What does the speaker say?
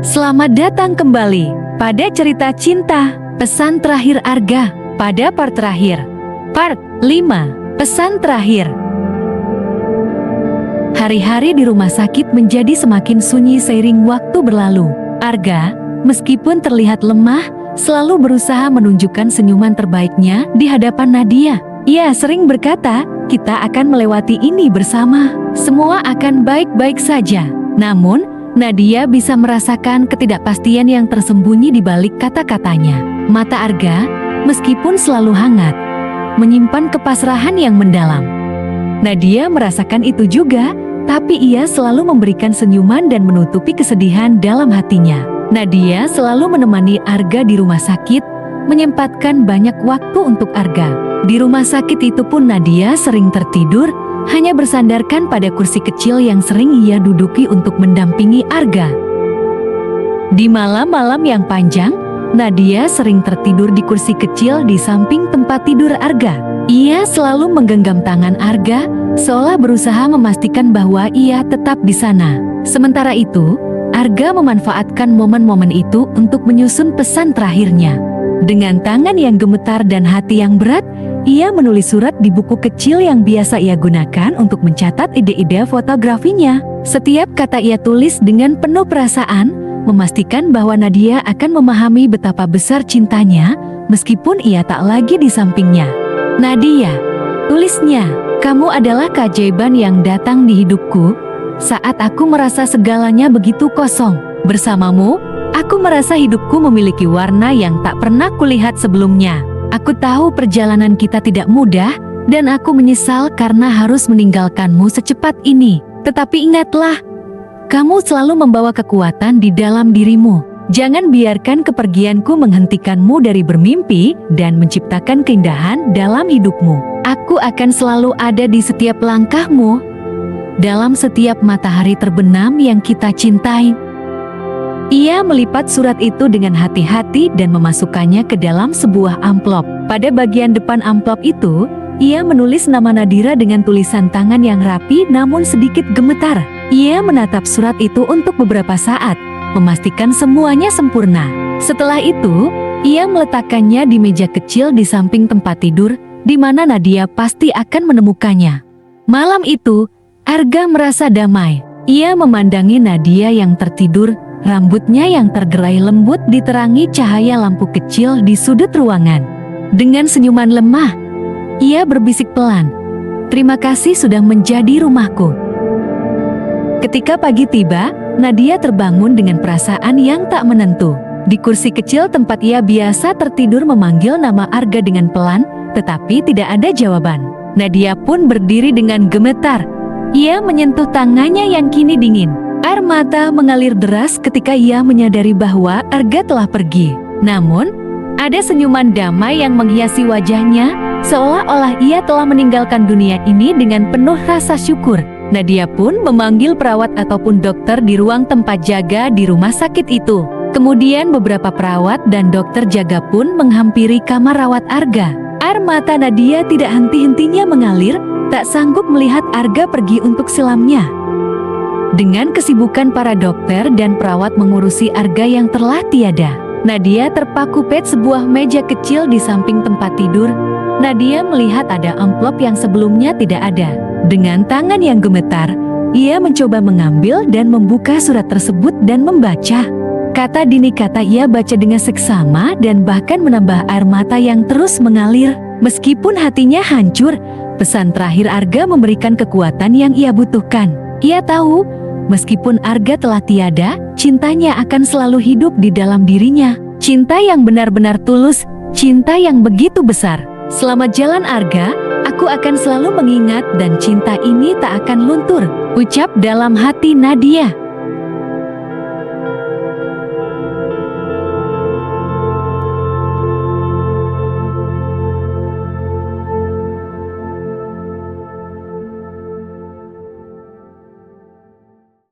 Selamat datang kembali pada cerita cinta, pesan terakhir Arga, pada part terakhir. Part 5, pesan terakhir. Hari-hari di rumah sakit menjadi semakin sunyi seiring waktu berlalu. Arga, meskipun terlihat lemah, selalu berusaha menunjukkan senyuman terbaiknya di hadapan Nadia. Ia sering berkata, "Kita akan melewati ini bersama. Semua akan baik-baik saja." Namun, Nadia bisa merasakan ketidakpastian yang tersembunyi di balik kata-katanya. Mata Arga, meskipun selalu hangat, menyimpan kepasrahan yang mendalam. Nadia merasakan itu juga, tapi ia selalu memberikan senyuman dan menutupi kesedihan dalam hatinya. Nadia selalu menemani Arga di rumah sakit, menyempatkan banyak waktu untuk Arga. Di rumah sakit itu pun Nadia sering tertidur, hanya bersandarkan pada kursi kecil yang sering ia duduki untuk mendampingi Arga. Di malam-malam yang panjang, Nadia sering tertidur di kursi kecil di samping tempat tidur Arga. Ia selalu menggenggam tangan Arga, seolah berusaha memastikan bahwa ia tetap di sana. Sementara itu, Arga memanfaatkan momen-momen itu untuk menyusun pesan terakhirnya. Dengan tangan yang gemetar dan hati yang berat, ia menulis surat di buku kecil yang biasa ia gunakan untuk mencatat ide-ide fotografinya. Setiap kata ia tulis dengan penuh perasaan, memastikan bahwa Nadia akan memahami betapa besar cintanya, meskipun ia tak lagi di sampingnya. "Nadia," tulisnya, "kamu adalah keajaiban yang datang di hidupku, saat aku merasa segalanya begitu kosong. Bersamamu, aku merasa hidupku memiliki warna yang tak pernah kulihat sebelumnya. Aku tahu perjalanan kita tidak mudah, dan aku menyesal karena harus meninggalkanmu secepat ini. Tetapi ingatlah, kamu selalu membawa kekuatan di dalam dirimu. Jangan biarkan kepergianku menghentikanmu dari bermimpi dan menciptakan keindahan dalam hidupmu. Aku akan selalu ada di setiap langkahmu, dalam setiap matahari terbenam yang kita cintai." Ia melipat surat itu dengan hati-hati dan memasukkannya ke dalam sebuah amplop. Pada bagian depan amplop itu, ia menulis nama Nadira dengan tulisan tangan yang rapi namun sedikit gemetar. Ia menatap surat itu untuk beberapa saat, memastikan semuanya sempurna. Setelah itu, ia meletakkannya di meja kecil di samping tempat tidur, di mana Nadia pasti akan menemukannya. Malam itu, Arga merasa damai. Ia memandangi Nadia yang tertidur, rambutnya yang tergerai lembut diterangi cahaya lampu kecil di sudut ruangan. Dengan senyuman lemah, ia berbisik pelan, "Terima kasih sudah menjadi rumahku." Ketika pagi tiba, Nadia terbangun dengan perasaan yang tak menentu. Di kursi kecil tempat ia biasa tertidur memanggil nama Arga dengan pelan, tetapi tidak ada jawaban. Nadia pun berdiri dengan gemetar. Ia menyentuh tangannya yang kini dingin. Air mata mengalir deras ketika ia menyadari bahwa Arga telah pergi. Namun, ada senyuman damai yang menghiasi wajahnya, seolah-olah ia telah meninggalkan dunia ini dengan penuh rasa syukur. Nadia pun memanggil perawat ataupun dokter di ruang tempat jaga di rumah sakit itu. Kemudian beberapa perawat dan dokter jaga pun menghampiri kamar rawat Arga. Air mata Nadia tidak henti-hentinya mengalir, tak sanggup melihat Arga pergi untuk selamanya. Dengan kesibukan para dokter dan perawat mengurusi Arga yang telah tiada, Nadia terpaku pada sebuah meja kecil di samping tempat tidur. Nadia melihat ada amplop yang sebelumnya tidak ada. Dengan tangan yang gemetar, ia mencoba mengambil dan membuka surat tersebut dan membaca. Kata demi kata ia baca dengan seksama dan bahkan menambah air mata yang terus mengalir. Meskipun hatinya hancur, pesan terakhir Arga memberikan kekuatan yang ia butuhkan. Ia tahu, meskipun Arga telah tiada, cintanya akan selalu hidup di dalam dirinya. Cinta yang benar-benar tulus, cinta yang begitu besar. "Selamat jalan Arga, aku akan selalu mengingat dan cinta ini tak akan luntur," ucap dalam hati Nadia.